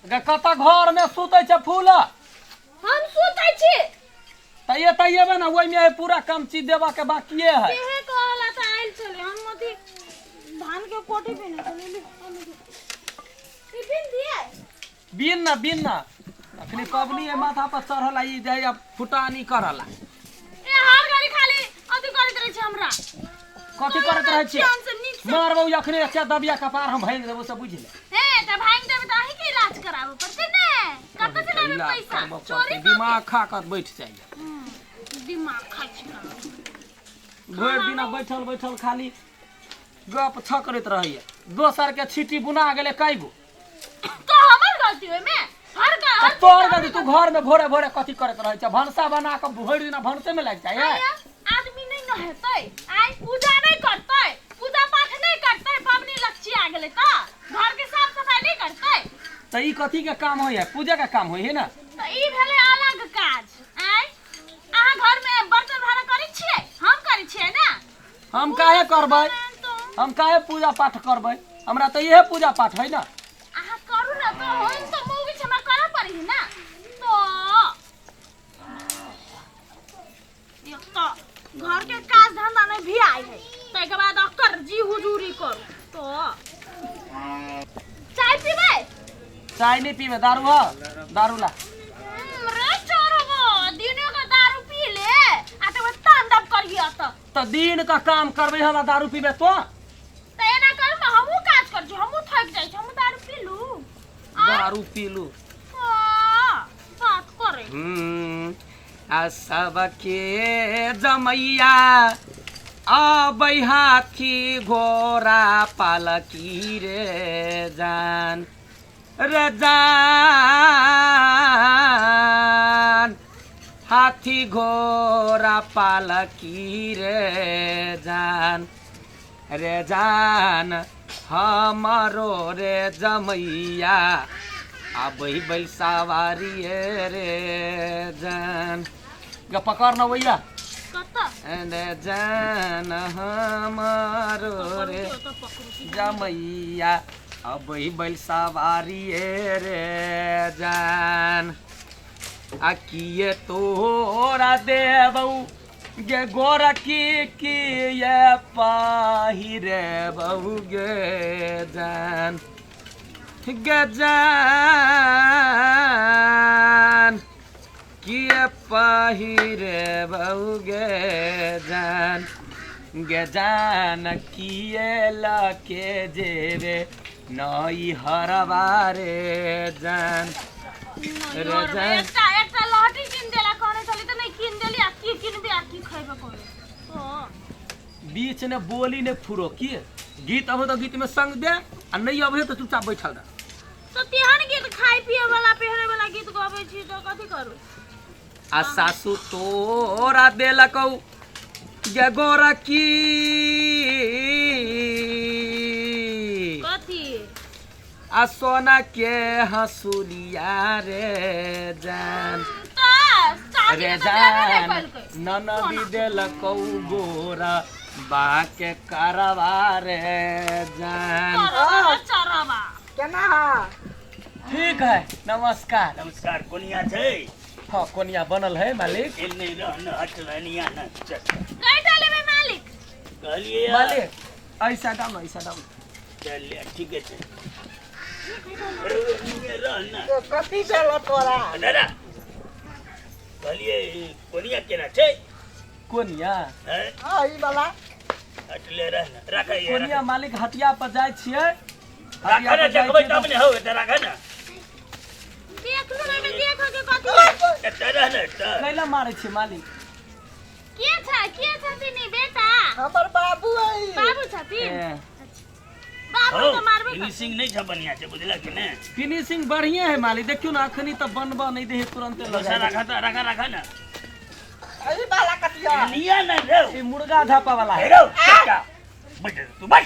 कत घर में सुतै छ फूल हम सुतै छी तैये ना ओइ में पूरा काम चीज देबा के बाकीए है केहे कहला त आइल चले हम मती धान के कोठी पे ना चले टिफिन दिए बिन ना अखनी पबनी है माथा पर चढ़ल आई जाय अब फुटानी करला ए हर गाड़ी खाली अथी करत रहे छ हमरा कथी करत रहे छी मारबो अखनी अच्छा दबिया कपार हम भांग देबो सब बुझ ले हे त भांग देबे त आही के इलाज कराबो पड़ते ने कत से लेबे पैसा चोरी दिमाग खा कर बैठ जाइए दिमाग खा छी भर दिना बैठल खाली गप छ करत रहिए दोसर के छीटी बुना गेले कई गो तो हमर गलती होय में हर का तोर गलती तू घर में भोरे कथी करत रहे छ भनसा बना के भर दिना भनसे में लग जाए आदमी नहीं न हेतै आई पूजा नहीं करतै पूजा पाठ नहीं करतै पबनी लक्ष्मी आ गेलै त घर के साफ सफाई नहीं करतै त ई कथी के काम होय है पूजा का काम होय है ना त ई भेलै अलग काज आई आहा घर में बर्तन भाड़ा करै छियै हम करै छियै ना हम काहे करबै हम काहे पूजा पाठ करबै हमरा त इहे पूजा पाठ है ना आहा करू ना तो होय त मौगी छमा करऽ पड़ी ना तो एक तो घर के काज धंधा में भी आई है तै के बाद अकर जी हुजूरी करू तो चाय पीबै चाय नहीं पीबे दारू ह दारू ला रे चोरबो दिने का दारू पी ले आ त तांडव करिया त दिन का काम करबै हमरा दारू पीबे तो एना कर में हमहू काज कर छी हमहू थक जाई छी हम दारू पी लू दारू पी लू बात करे आ सबके जमैया अबै हाथी घोड़ा पालकी रे जान हाथी घोड़ा पालकी रे जान हमारो रे जमैया अबै बैल सवारी रे जान ग पकड़ न भैया रे जान हमारो रे जमैया अबै बैल सवारी रे जान आ किए तोरा देबौ गे गोरकी की ये पाहिरे बहु गे जान किए पाहिरे बहु गे जान किए लके जेबे नई हरबारे जान रे जान एकटा लहठी किन देला कहने चली त नहीं किन देली आ की किनबे आ की खइबे करे तो बीच ने बोली ने फुरो की गीत अब तो गीत में संग दे आ नहीं अबे तो चुपचाप बैठल रह तो तिहन गीत खाई पिए वाला पहरे वाला गीत गाबै छी तो कथि करू आ सासू तोरा देलकौ गे गोरकी कथि आ सोना के हंसुलिया रे जान रे जान ननदी देलकौ गोरा बाके करवा रे जान चरवा केना ठीक है नमस्कार नमस्कार कोनिया छै हाँ कोनिया बनल है मालिक एने रहन हटलनिया न चल कई डाले में मालिक कहलिए मालिक ऐसा डाउन चल ले ठीक है अरे रहन कथी भेल तोरा दादा कहलिए कोनिया केना छै कोनिया हैं हां ई वाला हटले रहन राखै कोनिया मालिक हटिया पर जाय छियै राखै न देखबै तब ने हो त राखै न देख लो में देखो के कथि एत रहन त कैला मारै छी मालिक के छथि नी बेटा हमर बाबू है बाबू छथि ए, बाबू हो तो मारबे फिनिशिंग नहीं छ बढ़िया छै बुझला कि ने फिनिशिंग बढ़िया है मालिक देखियो ना अखनी तो बनबा नहीं दे तुरंत लगा राखा न ई वाला कटिया निया न रे ये मुर्गा झापा वाला है हेरो क्या बैठ तू बैठ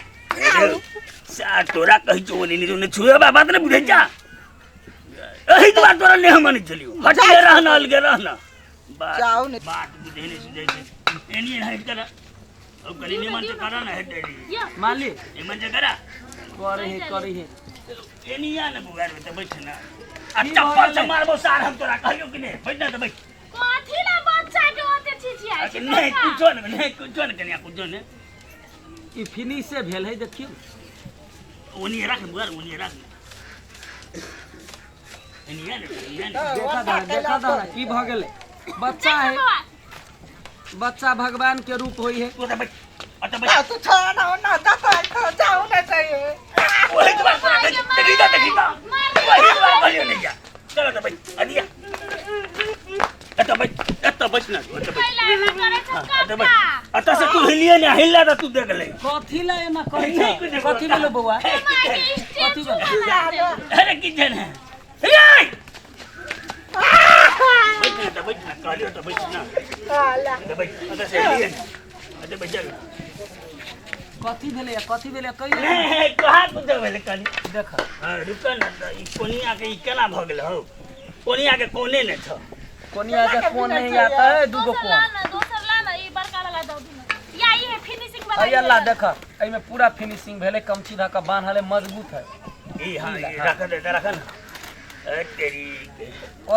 सा तोरा कहि चोली नि ने छुए बाबा त बुझै जा एही तो बात तोरा ने हम नहीं चलियो हट के रहना अलगे रहना जाओ ने बात बुझे नहीं सुझे एनी हट कर अब कली ने मन से करा ना हट दे मालिक ए मन से करा करे है एनिया ने बुगार में तो बैठ ना आ की चप्पल भगले? से मारबो सार हम तोरा कहलियो कि नहीं बैठ ना तो बैठ कथी ला बच्चा के ओते छिछिया आ कि नहीं कुछो ने कनिया कुछो ने ई फिनिश से भेल है देखियो ओनी रख बुगार ओनी रख एनिया ने देखा दाना की भ गेलै बच्चा है बच्चा भगवान के रूप होई है तू तो बैठ आ तो बैठ तू छोड़ ना ना जाओ ना चाहिए वही तो बात देखीता वही तो बात कहलियो नहीं जा चलो तो बैठ आ दिया तो बैठ ना तो बैठ पहले में करे तो बैठ अत से तू हिलिए ना हिला तो तू देख ले कथी ला एना कहै छै कथी भेलै बौआ कथी भेलै अरे किचन है हिलाई बैठ ना कहलियो तो बैठ ना तो बैठ अत से हिलिए ना तो बैठ जा कथी भेलै कहिला नहीं कहाँ कुछ भेले कनी देख हाँ रुक ना ई कोनिया के ई केना भ गेल हो कोनिया के कोने ने छ कोनिया के कोन नहीं आता है दूगो दोसर ला ना ई बड़का वाला दो दिन या ई है फिनिशिंग वाला अय अल्लाह देख एहि में पूरा फिनिशिंग भेलै कमची धक्का बांधले मजबूत है ई हां ई रख दे रख ना ए तेरी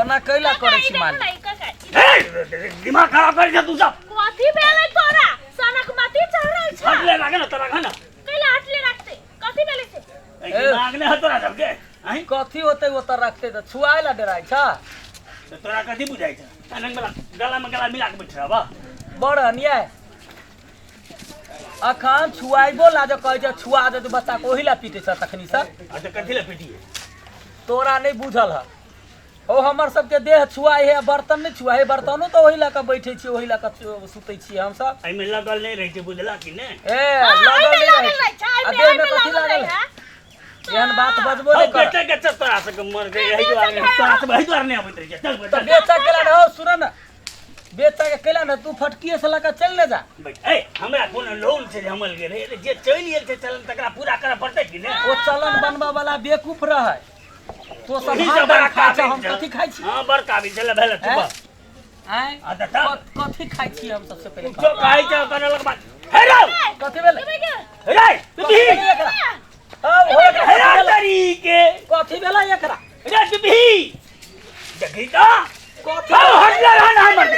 ओना कैला करै छी मान ए दिमाग खराब कर जा तू सब कथी भेलै तोरा सनक मती चढ़ल छ हट ले लागे ना तोरा खाना कैला हटले रखते कथी भेलै से ए दिमाग ने हतोरा सब के आई कथी होतै ओतऽ रखते त छुआय ला डराय छ तो तोरा कथी बुझाइ छ अनंग वाला गला में गला मिला के बैठ रहा बड़ अन्याय अखन छुआइबो ला जो कहै छै छुआ दे तू बच्चा को ओहि ला पीटे छ तखनी से अच्छा कथी ले पिटिए तोरा नहीं बुझल है ओ हमर सबके देह छुआई है बर्तन नहीं छुआई बर्तनो तो ओहि ला के बैठे छी ओहि ला के सुतै छी हम सब आई में लगल नहीं रही छै बुझला कि ने ए लगल नहीं रहे आ देह में कथी लागल है एहन बात बजबो नहीं कर बेटे के तोरा से मर गई यही तो आगे तोरा से वही द्वार नहीं आबैत रही चल तो बेचा केला न हो सुन न बेचा के केला न तू फटकिए से लगा चल ले जा बैठ ए हमरा कोनो लोन से हमल गेल रे जे चल गेल छै चलन तकरा पूरा करे पड़तै कि ने ओ चलन बनबा वाला बेवकूफ रहे तो सब वही हाथ से बड़ा खाइ छ काबिल हम छ। कथी खाइ छी हां बड़का भी चल भेल तू आय आ त तब कथी खाइ छी हम सबसे पहले जो खाइ छ करे लग बात हेरो कथी भेलै हेरे तू भी हेरा तरी के कथी भेलै एकरा रे तू भी देखी तो कथी हट ले रहना हमर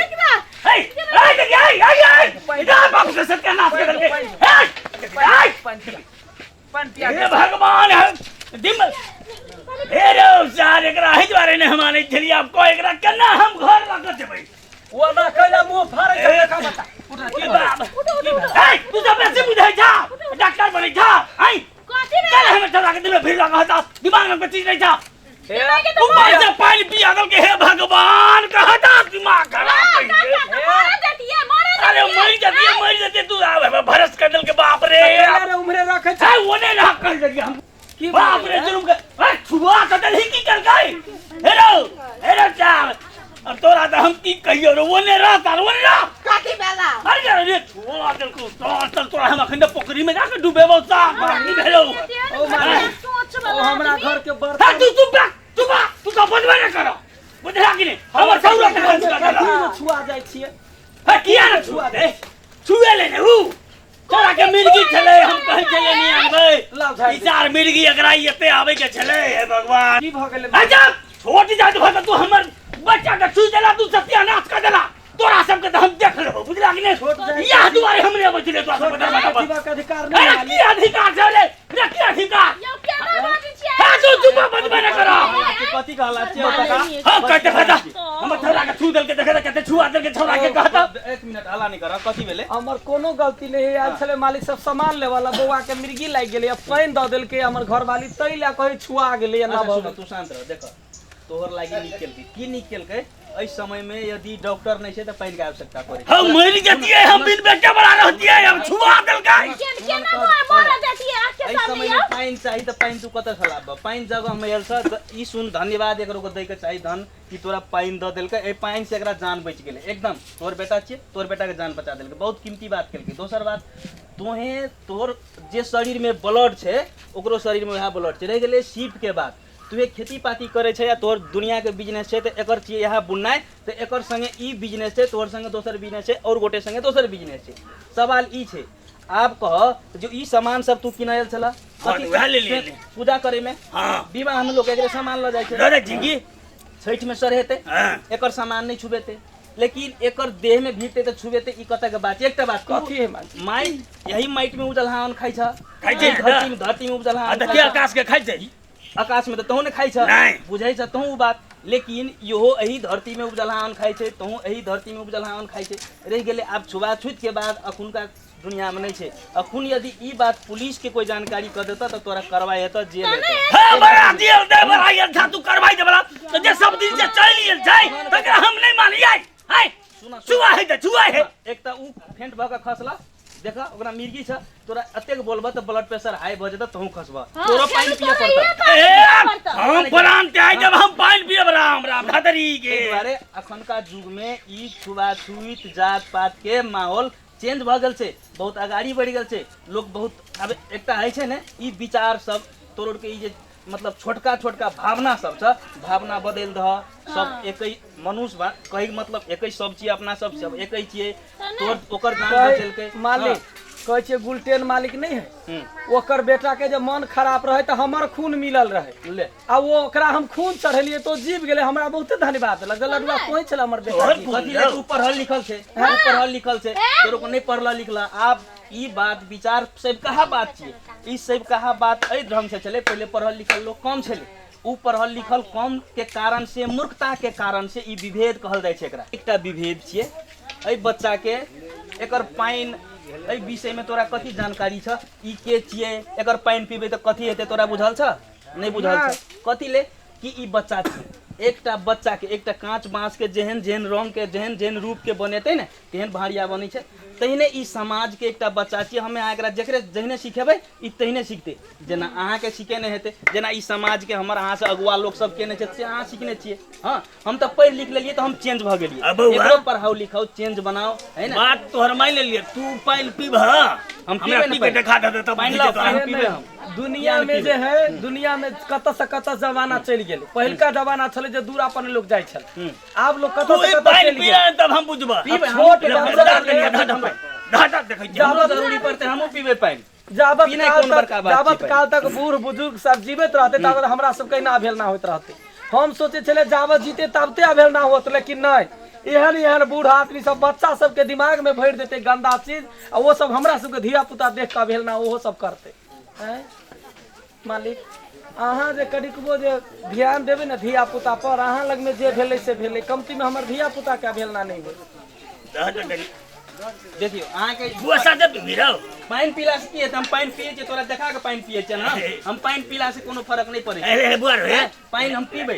हे ए देखी आई इधर बाप के सत्यानाश कर के हे पंटिया भगवान दिम हेरो सार एकरा ही द्वारे ने हमारे छलिए आपको एकरा केना हम घर लग जेबै वो ना कैला मुंह फाड़े के देखा बता उठा की बात हे तू सब ऐसे बुझाई था डॉक्टर बनै था आई कथी चल हम चला के दिल में भीड़ लगा था दिमाग में कुछ नहीं था तू पैसे पानी पिया दल के हे भगवान कहा था दिमाग खराब अरे मर जाती तू भरस कर दल के बाप रे अरे उम्रे रखे है ओने ना कर दे हम की बाप रे जुलुम के छुआ कदल ही की कर गई हेरो चार अब तोरा तो हम की कहियो रे ओने रहता ओने रह काटी बेला अरे रे छुआ दल को चल तोरा हम अखन पोखरी में जाके डूबेबो साफ नहीं भेलो ओ हमरा घर के हा बर्तन तू तो बदबे न करो बुझला कि नहीं हमर सौरा के बंद कर दला छुआ जाय छिए है किया न छुआ दे छुए ले ने ऊ तोरा के मिर्गी छले हम कहि छले नहीं आबे इचार मिर्गी एकरा एते आवे के छले हे भगवान की भ गेलै अच्छा छोटी जात भत तू हमर बच्चा के छुई देला तू सत्यानाश कर देला तोरा सब के तो हम देख लेबो बुझला कि नहीं यह दुआरे हमरे बचले तोरा सब बता जीवा के अधिकार नहीं अरे वाली की अधिकार छले रे की अधिकार यो केना बाजी छियै हा तू चुप बदबे न करो कथी कहला छिए ओतका हां कहते कहता हम छोरा के छू दल के देखा कहते छुआ दल के छोरा के कहता एक मिनट हल्ला नहीं कर कथी भेले हमर कोनो गलती नहीं है आयल छले मालिक सब सामान ले वाला बौआ के मिर्गी लाग गेलै पानी द देल के हमर घर वाली तै ला कहे छुआ गेलै ना अच्छा, भ सुनो, तू शांत रह देख तोहर लागी निकल की निकल के इस समय में यदि डॉक्टर नहीं है तो पानी की आवश्यकता पड़े हम मर जाती है हम बिन बेटे बड़ा रहती है हम छुआ दल का केना मोर देती है आके इस सामने समय यो में पानी चाहिए तो पानी तू कत खलाब पानी जगह में यल छ ई सुन धन्यवाद एकरो को दे के चाहिए धन कि तोरा पानी द देल के ए पानी से एकरा जान बच गेले एकदम तोर बेटा छे तोर बेटा के जान बचा देल के बहुत कीमती बात केल के दोसर बात तोहे तोर जे शरीर में ब्लड छे ओकरो शरीर में वह ब्लड छे रह गेले सीप के बात तुहे खेती पाती करे छे या तोर दुनिया के बिजनेस छे तो एकर चीज यहाँ बुननाइ तो एकर संगे ई बिजनेस छे तोर संगे दोसर बिजनेस छे और गोटे संगे दोसर बिजनेस छे सवाल ई छे आप कह जो ई सामान सब तू किनायल छला हाँ, तो वएह ले ले। पूजा करे में हाँ विवाह में लोग एकरे सामान ल जाय छै दादा जिंगी छठ में सर हेते हाँ एकर सामान नहीं छुबेते लेकिन एकर देह में भीड़ते तो छुबेते ई कत के बात एकटा बात कथी है मालिक? माइट यही माइट में उजल हान खाइ छ खाइ छै धरती धरती में उजल आ हान त के आकाश के खाइ छै आकाश में तो तहु ने खाइ छ नहीं। बुझै छ तहु बात लेकिन इहो एही धरती में उपजल हान खाइ छै तहु एही धरती में उपजल हान खाइ छै रह गेलै आब छुआछूत के बाद अखुनका दुनिया में नहीं छै अखुन यदि ई बात पुलिस के कोई जानकारी कर देता तो तोरा करवाई हेता जेल हेता हां बड़ा दियल दे बड़ा यार था तू करवाई दे बड़ा तो जे सब दिन से चलिए जाय तकरा हम नहीं मानिए हाय छुआ है त छुआ है एक त ऊ फेंट भ के खसला देखा ओकरा मिर्गी छ तोरा अतेक बोलबा त ब्लड प्रेशर हाई भ जेता तहु खसबा तोरा पानी पिए पड़ता ए हम प्राण त्याग जब हम पानी पिए राम राम धतरी के एहि दुआरे अखनका युग में ई छुआछूत जात पात के माहौल चेंज भ गेल छै बहुत आगाड़ी बढ़ि गेल छै लोग बहुत अब एकटा है छै ने ई विचार सब तोड़ के ई जे मतलब छोटका छोटका भावना सब छ भावना बदल दह सब एकई मनुष्य बा कही मतलब एकई सब छियै अपना सब एकई छियै तोर ओकर जान बचल के मालिक कहै छै गुलटेन मालिक नहीं है ओकर बेटा के जब मन खराब रहे तो हमर खून मिलल रहे ले आ वो ओकरा हम खून चढ़ेलिए तो जीव गेले हमरा बहुते धन्यवाद देलक लडुआ कोई छला हमर बेटा जी। कथी ले ऊपर हल लिखल छै ऊपर हल लिखल छै तोरो को नहीं पढ़ला लिखला आप ई बात विचार सब कहा बात छियै ई सब कहा बात एहि ढंग से चले पहले पढ़ल लिखल लोग कम छले ऊ पढ़ल लिखल कम के कारण से मूर्खता के कारण से ई विभेद कहल जाइ छै एकरा एकटा विभेद छियै एहि बच्चा के एकर पाइन एहि विषय में तोरा कथी जानकारी छ ई के छियै एकर पाइन पीबे त कथी हेतै तोरा बुझल छ नहीं बुझल छ कथी ले कि ई बच्चा छै एकटा बच्चा के एकटा कांच बांस के जेहन जेहन रंग के जेहन जेहन रूप के बनेते ने तेहन भाड़िया बनै छै तहिने ई समाज के एकटा बच्चा छियै हमे अहाँ एकरा जकरे जहने सिखेबै ई तहिने सीखते जेना अहाँ के सीखे नहीं हेतै जेना ई समाज के हमर अहाँ से अगुआ लोग सब केने छै से अहाँ सीखने छियै हाँ हम तो पढ़ लिख लेलियै तो हम चेंज भ गेलियै अब बउआ। एकरो पढ़ाओ लिखाओ चेंज बनाओ है ना बात तोहर मान ले लिए तू पानी पीब हम हमरा पीबे पी नहीं के देखा दे तब पानी लाओ पानी पीबे हम दुनिया में जे है दुनिया में कत से कत जमाना चल गेले पहिलका जमाना छले जे दूर अपन लोग जाय छल आब लोग कत तू से ई कत पानी चल पिए गेले तब हम बुझबा पीबे छोट ढाटा देखै छी हमरो जरूरी पड़ते हमहू पीबे पानी जाबत पीने काल कोन बड़का तक बात जाबत छै काल तक बूढ़ बुजुर्ग सब जीवित रहते ताबत हमरा सब के ना भेल ना होत रहते हम सोचे छले जाबत जीते तबते अभेल ना होत लेकिन नहीं एहन एहन बूढ़ आदमी सब बच्चा सब के दिमाग में भर देते गंदा चीज आ वो सब हमरा सब के धिया पुता देख के अभेल ना ओहो सब करते हैं मालिक अहाँ जे कनिकबो जे ध्यान देबै ने धिया पुता पर अहाँ लग में जे भेलै से भेलै कमती में हमर धिया पुता के अभेल ना नहीं होई देखियो अहाँ के बुआ साथे पीबी रहो पानी पीला से की हेतै हम पानी पिए छियै तोरा देखा के पानी पिए छियै ना हम पानी पीला से कोनो फर्क नहीं पड़ै छै अरे बुआ रे पानी हम पीबै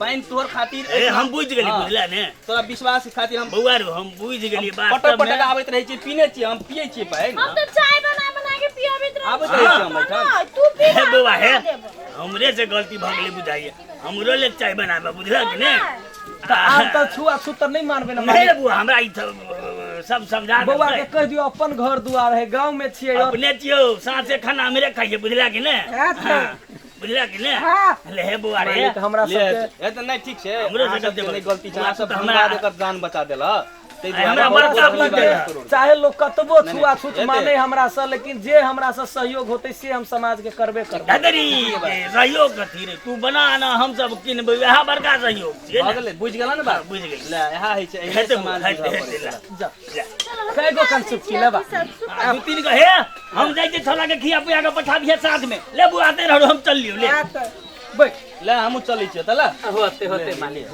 पानी तोर खातिर ए हम बुझ गेली हाँ। बुझला ने तोरा विश्वास के खातिर हम बुआ रे हम बुझ गेली बात पटक पटक आबैत रहै छियै पीने छियै हम पिए छियै पानी हम तो चाय बना बना के पियाबित रह आबैत रहै छियै हम एहिठाम तू पी हे बुआ हे हमरे से गलती भ गेली बुझाइए हमरो ले चाय बनाबे बुझला कि ने आब त छुआ छूतर नहीं मानबे ना नहीं मालिक। रे बुआ हमरा ई सब समझा बौआ के दे कह दियो अपन घर दुआर है गांव में छियै और अपने चियो साथे खाना मेरे खाइए बुझला कि ने अच्छा। बुझला कि ने हाँ। ले हे बुआ रे मालिक हमरा ले सबके ए त नहीं ठीक छै हमरो अहाँ से सबके गलती नहीं गलती छै अहाँ सब हमरा- हमरा एकर जान बचा देला तै हमरा दुआरे बड़का बहुत लगे। धन्यवाद करू। चाहे लोग कतबो नहीं, छुआ छूत नहीं, माने हमरा से लेकिन जे हमरा से सहयोग होते से हम समाज के करबे करबे दादरी सहयोग कथी रे तू बना ना हम सब किनबै वएह बड़का सहयोग छियै भऽ ने गेलै बुझ गेला ने बात बुझ गेली ले इहा होइ छै एही हेतै समाज हेतै बुझा हेतै पड़ै छै। जा कई गो कन सुखी लेबा दू तीन गो हे हम जाइ छै छोला के खिया पिया के पठा दिए साथ में ले बुआ आते रहो हम चल लियो ले बैठ ले हमहूँ चलै छियै त ल होते होते मालिक